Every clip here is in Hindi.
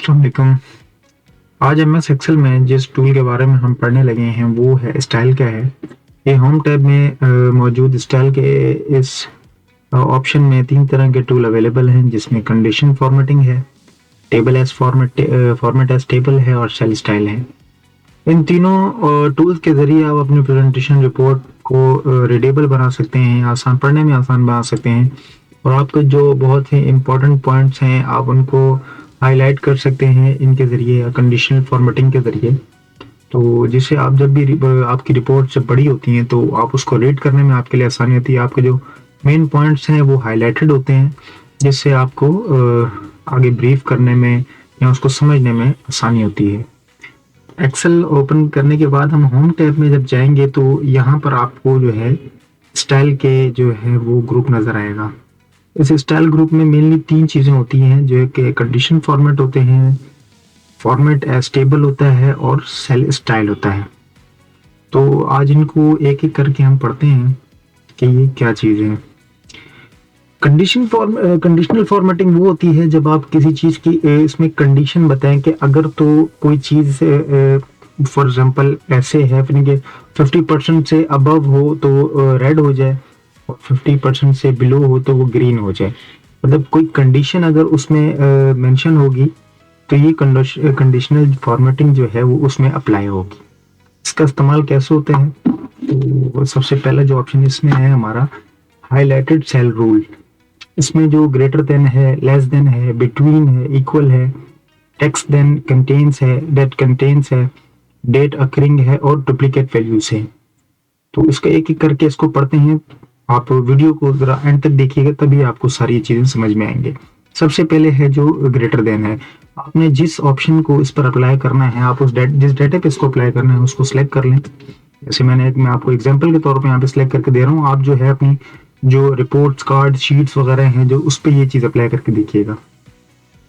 अस्सलाम वालेकुम। आज एमएस एक्सेल में जिस टूल के बारे में हम पढ़ने लगे हैं वो है स्टाइल क्या है। ये होम टैब में मौजूद स्टाइल के इस ऑप्शन में 3 तरह के टूल अवेलेबल हैं, जिसमें कंडीशन फॉर्मेटिंग है, table as format as table है और सेल स्टाइल है। इन तीनों टूल्स के जरिए आप अपनी प्रेजेंटेशन रिपोर्ट को रीडेबल बना सकते हैं, आसान पढ़ने में आसान बना सकते हैं और आपके जो बहुत ही इम्पोर्टेंट पॉइंट्स हैं आप उनको हाईलाइट कर सकते हैं इनके ज़रिए या कंडीशनल फॉर्मेटिंग के ज़रिए। तो जिससे आप जब भी आपकी रिपोर्ट जब बड़ी होती हैं तो आप उसको रीड करने में आपके लिए आसानी होती है, आपके जो मेन पॉइंट्स हैं वो हाईलाइटेड होते हैं, जिससे आपको आगे ब्रीफ करने में या उसको समझने में आसानी होती है। एक्सेल ओपन करने के बाद हम होम टैब में जब जाएंगे तो यहाँ पर आपको जो है स्टाइल के जो है वो ग्रुप नज़र आएगा। इस स्टाइल ग्रुप में मेनली 3 चीज़ें होती हैं, जो कि कंडीशन फॉर्मेट होते हैं, फॉर्मेट एज टेबल होता है और सेल स्टाइल होता है। तो आज इनको एक एक करके हम पढ़ते हैं कि ये क्या चीज़ है। कंडीशनल फॉर्मेटिंग वो होती है जब आप किसी चीज़ की इसमें कंडीशन बताएं कि अगर तो कोई चीज़ फॉर एग्जांपल ऐसे है फिर कि 50% से अबव हो तो रेड हो जाए और 50% से बिलो हो तो वो ग्रीन हो जाए। मतलब कोई कंडीशन अगर उसमें मेंशन होगी तो ये कंडीशनल फॉर्मेटिंग जो है वो उसमें अप्लाई होगी। इसका इस्तेमाल कैसे होता है, तो सबसे पहला जो ऑप्शन इसमें है हमारा हाईलाइटेड सेल रूल। इसमें जो ग्रेटर देन है, लेस देन है, बिटवीन है, इक्वल है, टेक्स्ट देन कंटेन्स है, डेट कंटेन्स है, डेट अकरिंग है और डुप्लीकेट वैल्यूज है। तो इसका एक एक करके इसको पढ़ते हैं। आप वीडियो को जरा एंड तक देखिएगा तभी आपको सारी चीजें समझ में आएंगे। सबसे पहले है जो ग्रेटर देन है। आपने जिस ऑप्शन को इस पर अप्लाई करना है, आप उस जिस डेटा पे इसको अप्लाई करना है उसको सिलेक्ट कर लें। जैसे मैं आपको एग्जांपल के तौर पे यहाँ पे सिलेक्ट करके दे रहा हूँ। आप जो है अपनी जो रिपोर्ट्स, कार्ड, शीट्स वगैरह हैं जो उस पर ये चीज अप्लाई करके देखिएगा।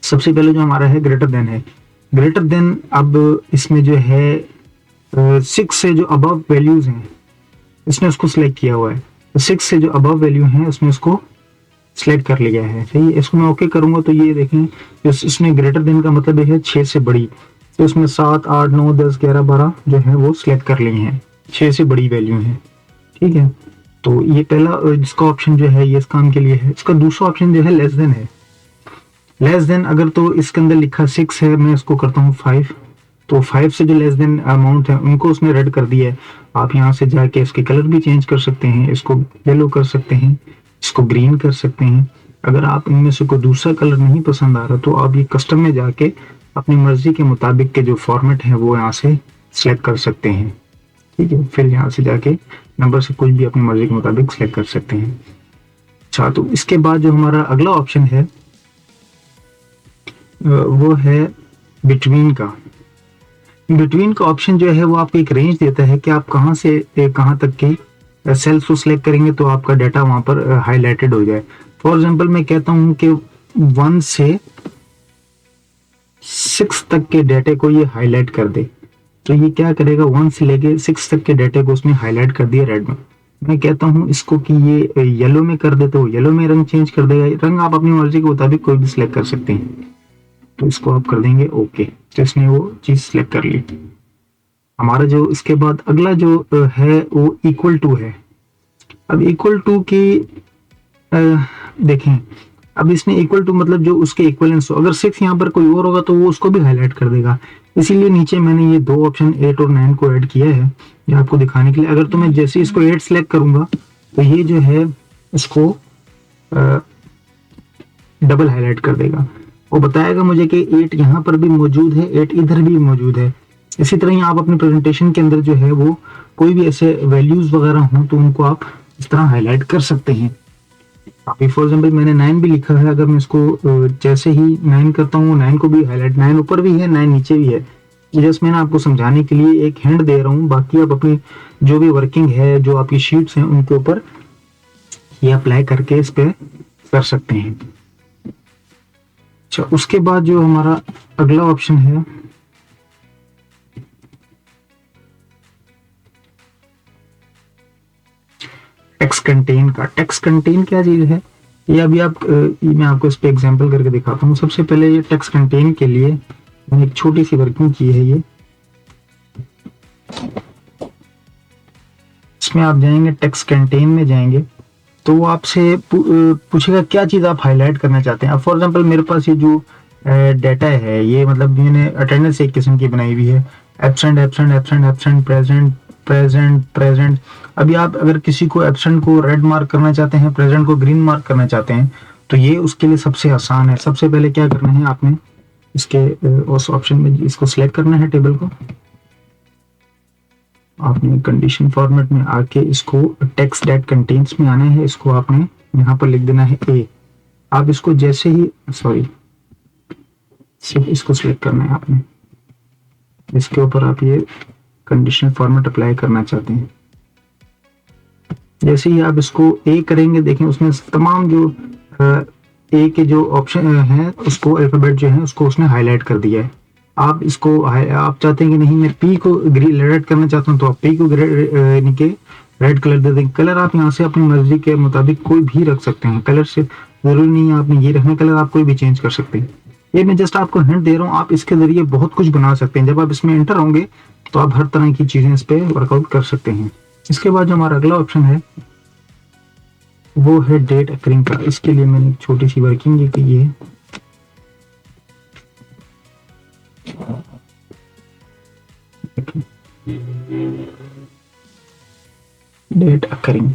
सबसे पहले जो हमारा है ग्रेटर देन है। ग्रेटर देन अब इसमें जो है 6 से जो अबव वैल्यूज हैं इसने उसको सिलेक्ट किया हुआ है। तो 6 से जो अबव वैल्यू है उसने उसको सिलेक्ट कर लिया है। सही है, इसको मैं ओके करूंगा तो ये देखें इसमें ग्रेटर देन का मतलब है 6 से बड़ी। तो इसमें 7, 8, 9, 10, 11, 12 जो है वो सिलेक्ट कर ली हैं, 6 से बड़ी वैल्यू है। ठीक है, तो ये पहला जिसका ऑप्शन जो है ये इस काम के लिए है। इसका दूसरा ऑप्शन जो है लेस देन है। लेस देन अगर तो इसके अंदर लिखा 6 है, मैं इसको करता हूँ 5, तो 5 से जो लेस देन अमाउंट है उनको उसने रेड कर दिया है। आप यहाँ से जाके इसके कलर भी चेंज कर सकते हैं, इसको येलो कर सकते हैं, इसको ग्रीन कर सकते हैं। अगर आप इनमें से कोई दूसरा कलर नहीं पसंद आ रहा तो आप ये कस्टम में जाके अपनी मर्जी के मुताबिक के जो फॉर्मेट है वो यहाँ से सिलेक्ट कर सकते हैं। ठीक है, फिर यहाँ से जाके नंबर से कुछ भी अपनी मर्जी के मुताबिक सिलेक्ट कर सकते हैं। अच्छा, तो इसके बाद जो हमारा अगला ऑप्शन है वो है बिटवीन का। बिटवीन का ऑप्शन जो है वो आपको एक रेंज देता है कि आप कहाँ से कहाँ तक के सेल्स को सिलेक्ट करेंगे तो आपका डाटा वहां पर हाईलाइटेड हो जाए। फॉर एग्जांपल मैं कहता हूं कि 1 से 6 तक के डाटे को ये हाईलाइट कर दे, तो ये क्या करेगा, 1 से लेके 6 तक के डाटे को उसने हाईलाइट कर दिया रेड में। मैं कहता हूँ इसको कि ये येलो में कर दे तो येलो में रंग चेंज कर देगा। रंग आप अपनी मर्जी के मुताबिक कोई भी सिलेक्ट कर सकते हैं। तो इसको आप कर देंगे ओके, तो इसने वो चीज सिलेक्ट कर ली। हमारा जो इसके बाद अगला जो है वो इक्वल टू है। अब इक्वल टू की देखें, अब इसमें इक्वल टू मतलब जो उसके इक्वलेंस हो। अगर 6 यहाँ पर कोई और होगा तो वो उसको भी हाईलाइट कर देगा। इसीलिए नीचे मैंने ये 2 ऑप्शन 8 और 9 को ऐड किया है ये आपको दिखाने के लिए। अगर तो मैं जैसे इसको 8 सिलेक्ट करूंगा तो ये जो है इसको डबल हाईलाइट कर देगा। वो बताएगा मुझे कि 8 यहाँ पर भी मौजूद है, 8 इधर भी मौजूद है। इसी तरह ही आप अपनी प्रेजेंटेशन के अंदर जो है वो कोई भी ऐसे वैल्यूज वगैरह हो तो उनको आप इस तरह हाईलाइट कर सकते हैं। अभी फॉर एग्जांपल मैंने 9 भी लिखा है, अगर मैं इसको जैसे ही 9 करता हूँ 9 को भी हाईलाइट, 9 ऊपर भी है 9 नीचे भी है। जस्ट मैंने आपको समझाने के लिए एक हिंट दे रहा हूँ, बाकी आप अपनी जो भी वर्किंग है, जो आपकी शीट्स हैं उनके ऊपर ये अप्लाई करके इस पे कर सकते हैं। अच्छा, उसके बाद जो हमारा अगला ऑप्शन है टेक्स्ट कंटेन का। टेक्स्ट कंटेन क्या चीज है ये अभी मैं आपको इस पे एग्जांपल करके दिखाता हूँ। सबसे पहले ये टेक्स्ट कंटेन के लिए मैंने एक छोटी सी वर्किंग की है ये। इसमें आप जाएंगे टेक्स्ट कंटेन में जाएंगे तो वो आपसे पूछेगा क्या चीज़ आप हाईलाइट करना चाहते हैं। अब फॉर एग्जांपल मेरे पास ये जो डाटा है ये मतलब मैंने अटेंडेंस एक किस्म की बनाई हुई है, absent absent absent absent present present present. अभी आप अगर किसी को एब्सेंट को रेड मार्क करना चाहते हैं, प्रेजेंट को ग्रीन मार्क करना चाहते हैं, तो ये उसके लिए सबसे आसान है। सबसे पहले क्या करना है आपने इसके उस ऑप्शन में इसको सिलेक्ट करना है टेबल को। आपने कंडीशन फॉर्मेट में आके इसको टेक्स्ट दैट कंटेन्स में आना है, इसको आपने यहाँ पर लिख देना है ए। आप इसको जैसे ही सिर्फ इसको सिलेक्ट करना है आपने, इसके ऊपर आप ये कंडीशनल फॉर्मेट अप्लाई करना चाहते हैं। जैसे ही आप इसको ए करेंगे देखें उसने तमाम जो ए के जो ऑप्शन हैं उसको अल्फाबेट जो है उसको उसने हाईलाइट कर दिया है। आप इसको आप चाहते हैं कि नहीं मैं पी को रेड करना चाहता हूँ तो आप पी को यानी कि रेड कलर दे देंगे। कलर आप यहाँ से अपनी मर्जी के मुताबिक कोई भी रख सकते हैं, कलर से जरूरी नहीं है आपने ये रखना, कलर आप कोई भी चेंज कर सकते हैं। ये मैं जस्ट आपको हिंट दे रहा हूँ, आप इसके जरिए बहुत कुछ बना सकते हैं। जब आप इसमें एंटर होंगे तो आप हर तरह की चीजें इस पे वर्कआउट कर सकते हैं। इसके बाद जो हमारा अगला ऑप्शन है वो है डेट अकरिंग का। इसके लिए मैंने एक छोटी सी वर्किंग की है। डेट अकरिंग,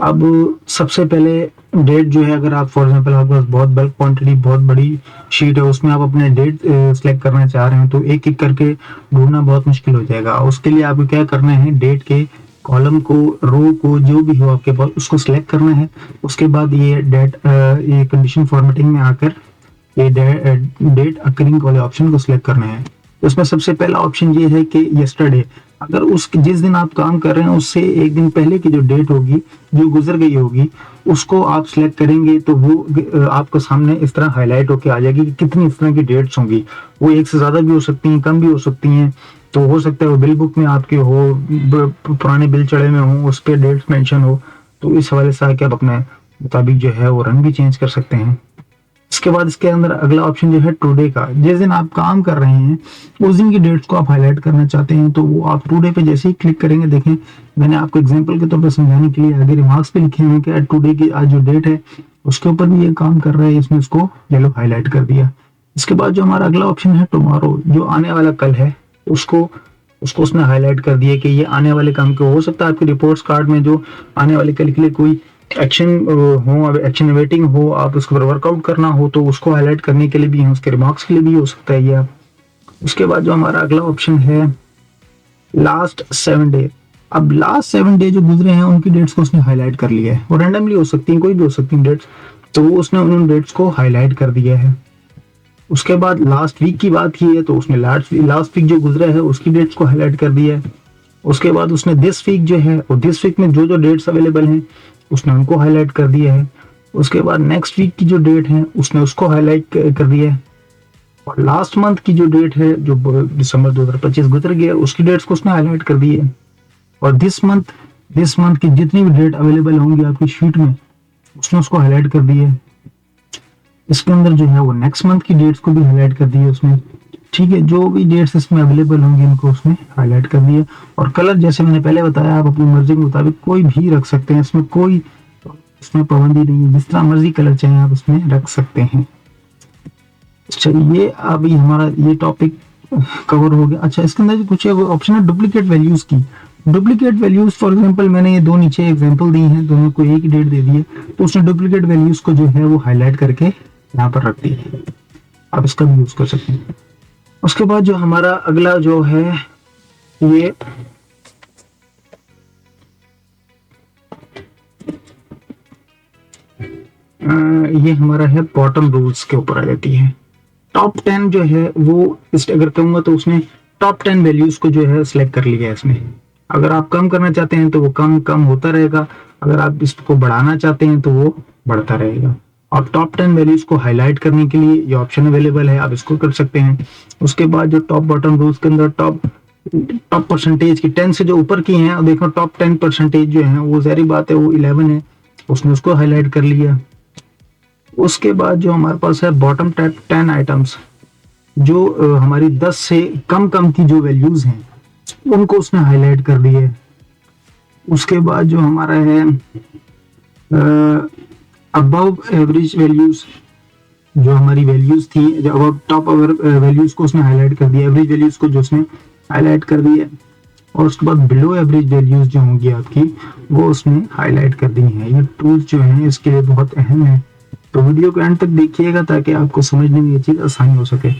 अब सबसे पहले डेट जो है अगर आप फॉर एग्जांपल आपके पास बहुत बल्क क्वांटिटी बहुत बड़ी शीट है उसमें आप अपने डेट सेलेक्ट करना चाह रहे हैं तो एक एक करके ढूंढना बहुत मुश्किल हो जाएगा। उसके लिए आपको क्या करना है, डेट के कॉलम को रो को जो भी हो आपके पास उसको सिलेक्ट करना है। उसके बाद ये ये कंडीशन फॉर्मेटिंग में आकर ये डेट अकरिंग वाले ऑप्शन को सिलेक्ट करना है। उसमें सबसे पहला ऑप्शन ये है कि यस्टरडे, अगर उस जिस दिन आप काम कर रहे हैं उससे एक दिन पहले की जो डेट होगी जो गुजर गई होगी उसको आप सिलेक्ट करेंगे तो वो आपको सामने इस तरह हाईलाइट होके आ जाएगी कि कितनी इस तरह की डेट्स होंगी। वो एक से ज्यादा भी हो सकती हैं, कम भी हो सकती हैं। तो हो सकता है वो बिल बुक में आपके हो, पुराने बिल चढ़े में हो, उस पर डेट्स मेंशन हो। तो इस हवाले से आके आप अपने मुताबिक जो है वो रंग भी चेंज कर सकते हैं। इसके बाद इसके अंदर अगला ऑप्शन जो है टुडे का, जिस दिन आप काम कर रहे हैं उस दिन की डेट्स को आप हाईलाइट करना चाहते हैं तो वो आप टुडे पे जैसे ही क्लिक करेंगे, देखें मैंने आपको एग्जांपल के तौर पर समझाने के लिए आगे रिमार्क्स पे लिखे हैं कि टुडे की आज जो डेट है उसके ऊपर भी ये काम कर रहा है, इसमें उसको येलो हाईलाइट कर दिया। इसके बाद जो हमारा अगला ऑप्शन है टुमारो, जो आने वाला कल है उसको उसको उसने हाईलाइट कर दिया कि ये आने वाले काम के हो सकता है आपके रिपोर्ट्स कार्ड में जो आने वाले कल के लिए कोई एक्शन हो, एक्शन वेटिंग हो, आप उसके ऊपर वर्कआउट करना हो तो उसको हाईलाइट करने के लिए भी है, उसके रिमार्क्स के लिए भी हो सकता है ये आप। उसके बाद जो हमारा अगला ऑप्शन है लास्ट 7 डे, अब लास्ट 7 डे जो गुजरे हैं उनकी डेट्स को उसने हाईलाइट कर लिया है। वो रैंडमली हो सकती है, कोई भी हो सकती है डेट्स, तो वो उसने उन डेट्स को हाईलाइट कर दिया है। उसके बाद लास्ट वीक की बात की है तो उसने लास्ट वीक जो गुजरा है उसकी डेट्स को हाईलाइट कर दिया है। उसके बाद उसने दिस वीक जो है और दिस वीक में जो जो डेट्स अवेलेबल हैं उसने उनको हाईलाइट कर दिया है। उसके बाद नेक्स्ट वीक की जो डेट है उसने उसको हाईलाइट कर दिया है। और लास्ट मंथ की जो डेट है जो दिसंबर 2025 गुजर गया उसकी डेट्स को उसने हाईलाइट कर दी है। और दिस मंथ की जितनी भी डेट अवेलेबल होंगी आपकी शीट में उसने उसको हाईलाइट कर दी है। इसके अंदर जो है वो नेक्स्ट मंथ की डेट्स को भी हाईलाइट कर दी है उसने। ठीक है, जो भी डेट्स इसमें अवेलेबल होंगी उनको उसने हाईलाइट कर दिया। और कलर जैसे मैंने पहले बताया आप अपनी मर्जी के मुताबिक कोई भी रख सकते हैं, इसमें कोई इसमें पाबंदी नहीं है, जिस तरह मर्जी कलर चाहे आप इसमें रख सकते हैं। चलिए अभी हमारा ये टॉपिक कवर हो गया। अच्छा, इसके अंदर कुछ ऑप्शन है डुप्लीकेट वैल्यूज की। डुप्लीकेट वैल्यूज फॉर एग्जांपल मैंने ये दो नीचे एग्जांपल दी हैं, दोनों को एक ही डेट दे दी है तो उसने डुप्लीकेट वैल्यूज को जो है वो हाईलाइट करके यहाँ पर रख दी है, आप इसका भी यूज कर सकते हैं। उसके बाद जो हमारा अगला जो है ये हमारा है बॉटम रूल्स के ऊपर आ जाती है। टॉप 10 जो है वो इस अगर कहूंगा तो उसने टॉप 10 वैल्यूज को जो है सिलेक्ट कर लिया है इसमें। अगर आप कम करना चाहते हैं तो वो कम कम होता रहेगा, अगर आप इसको बढ़ाना चाहते हैं तो वो बढ़ता रहेगा। और टॉप 10 वैल्यूज को हाईलाइट करने के लिए ये ऑप्शन अवेलेबल है, आप इसको कर सकते हैं। उसके बाद जो टॉप बॉटम रूल्स के अंदर टॉप परसेंटेज की 10 से जो ऊपर की हैं और देखो टॉप 10 परसेंटेज जो है वो जारी बात है वो 11 है, उसने उसको हाईलाइट कर लिया। उसके बाद जो हमारे पास है बॉटम टॉप 10 आइटम्स, जो हमारी 10 से कम कम की जो वैल्यूज हैं उनको उसने हाईलाइट कर दी है। उसके बाद जो हमारा है अबव एवरेज वैल्यूज, जो हमारी वैल्यूज थी, जो अब टॉप अवर वैल्यूज को उसने हाईलाइट कर दिया, एवरेज वैल्यूज को जो उसने हाईलाइट कर दिया, और उसके बाद बिलो एवरेज वैल्यूज जो होंगी आपकी वो उसने हाईलाइट कर दी है। ये टूल्स जो है इसके लिए बहुत अहम है, तो वीडियो को एंड तक देखिएगा ताकि आपको समझने में ये चीज आसानी हो सके।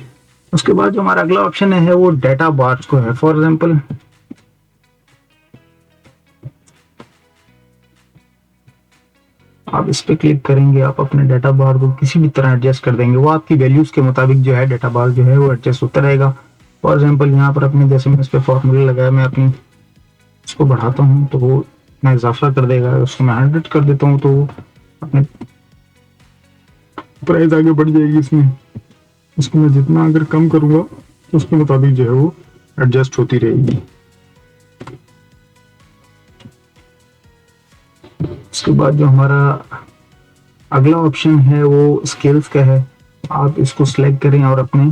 उसके बाद जो हमारा अगला ऑप्शन है वो डेटा बार्स को है। फॉर एग्जाम्पल आप इस पे क्लिक करेंगे, आप अपने डेटा बार को किसी भी तरह एडजस्ट कर देंगे, वो आपकी वैल्यूज के मुताबिक जो है डेटा बार जो है वो एडजस्ट होता रहेगा। फॉर एग्जाम्पल यहाँ पर अपने जैसे मैं इस पे फॉर्मूला लगाया, मैं अपनी इसको बढ़ाता हूँ तो वो इतना इजाफा कर देगा, उसको मैं 100 कर देता हूँ तो वो अपने प्राइस आगे बढ़ जाएगी इसमें। इसको मैं जितना अगर कम करूंगा तो उसके मुताबिक जो है वो एडजस्ट होती रहेगी। उसके बाद जो हमारा अगला ऑप्शन है वो स्केल्स का है। आप इसको सिलेक्ट करें और अपने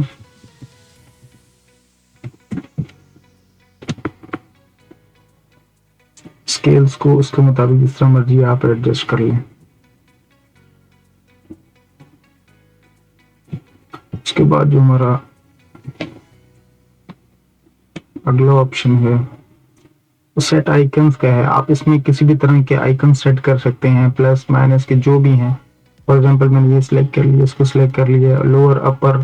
स्केल्स को उसके मुताबिक जिस तरह मर्जी आप एडजस्ट कर लें। उसके बाद जो हमारा अगला ऑप्शन है वो सेट आइकन्स का है। आप इसमें किसी भी तरह के आइकन सेट कर सकते हैं, प्लस माइनस के जो भी हैं। फॉर एग्जांपल मैंने ये सिलेक्ट कर लिया, इसको सिलेक्ट कर लिया, लोअर अपर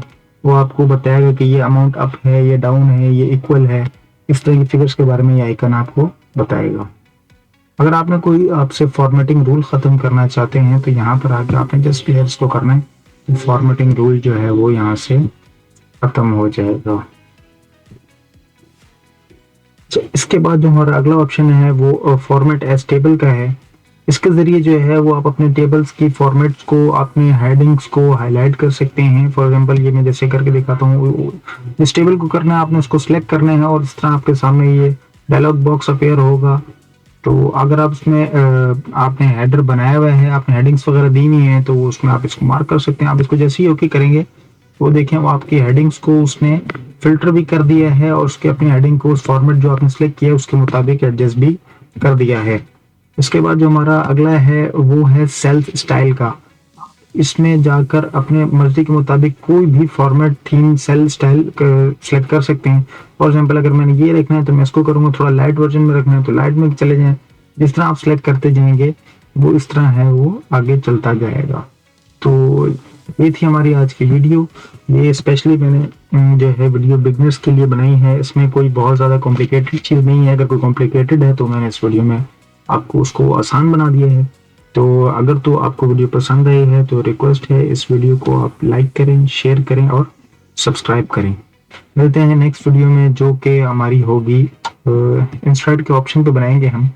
वो आपको बताएगा कि ये अमाउंट अप है, ये डाउन है, ये इक्वल है। इस तरह की फिगर्स के बारे में ये आइकन आपको बताएगा। अगर आपने कोई आपसे फॉर्मेटिंग रूल खत्म करना चाहते हैं तो यहाँ पर आके आपने जस्ट क्लियर इसको करना है, फॉर्मेटिंग रूल जो है वो यहाँ से खत्म हो जाएगा। तो इसके बाद जो हमारा अगला ऑप्शन है वो फॉर्मेट एज टेबल का है। इसके जरिए जो है वो आप अपने टेबल्स की फॉर्मेट्स को, अपने हेडिंग्स को हाईलाइट कर सकते हैं। फॉर एग्जांपल ये मैं जैसे करके दिखाता हूँ, इस टेबल को करना है आपने, उसको सिलेक्ट करना है और इस तरह आपके सामने ये डायलॉग बॉक्स अपेयर होगा। तो अगर आप इसमें आपने हेडर बनाया हुआ है, आपने हेडिंग्स वगैरह दी हुई है तो उसमें आप इसको मार्क कर सकते हैं। आप इसको जैसे ही ओके करेंगे वो देखें वो आपकी हेडिंग्स को उसने फिल्टर भी कर दिया है और उसके अपनी हेडिंग को उस फॉर्मेट जो आपने सिलेक्ट किया है उसके मुताबिक एडजस्ट भी कर दिया है। इसके बाद जो हमारा अगला है वो है सेल्फ स्टाइल का। इसमें जाकर अपने मर्जी के मुताबिक कोई भी format, theme, cell style select कर सकते हैं। फॉर एग्जांपल अगर मैंने ये रखना है तो मैं इसको करूंगा, थोड़ा लाइट वर्जन में रखना है तो लाइट में चले जाएं। जिस तरह आप सेलेक्ट करते जाएंगे वो इस तरह है वो आगे चलता जाएगा। तो ये थी हमारी आज की वीडियो। ये स्पेशली मैंने जो है वीडियो बिगनर्स के लिए बनाई है। इसमें कोई बहुत ज़्यादा कॉम्प्लिकेटेड चीज़ नहीं है। अगर कोई कॉम्प्लिकेटेड है तो मैंने इस वीडियो में आपको उसको आसान बना दिया है। तो अगर तो आपको वीडियो पसंद आई है तो रिक्वेस्ट है इस वीडियो को आप लाइक करें, शेयर करें और सब्सक्राइब करें। मिलते हैं नेक्स्ट वीडियो में जो कि हमारी होगी इंस्टाइट के ऑप्शन पे बनाएंगे हम।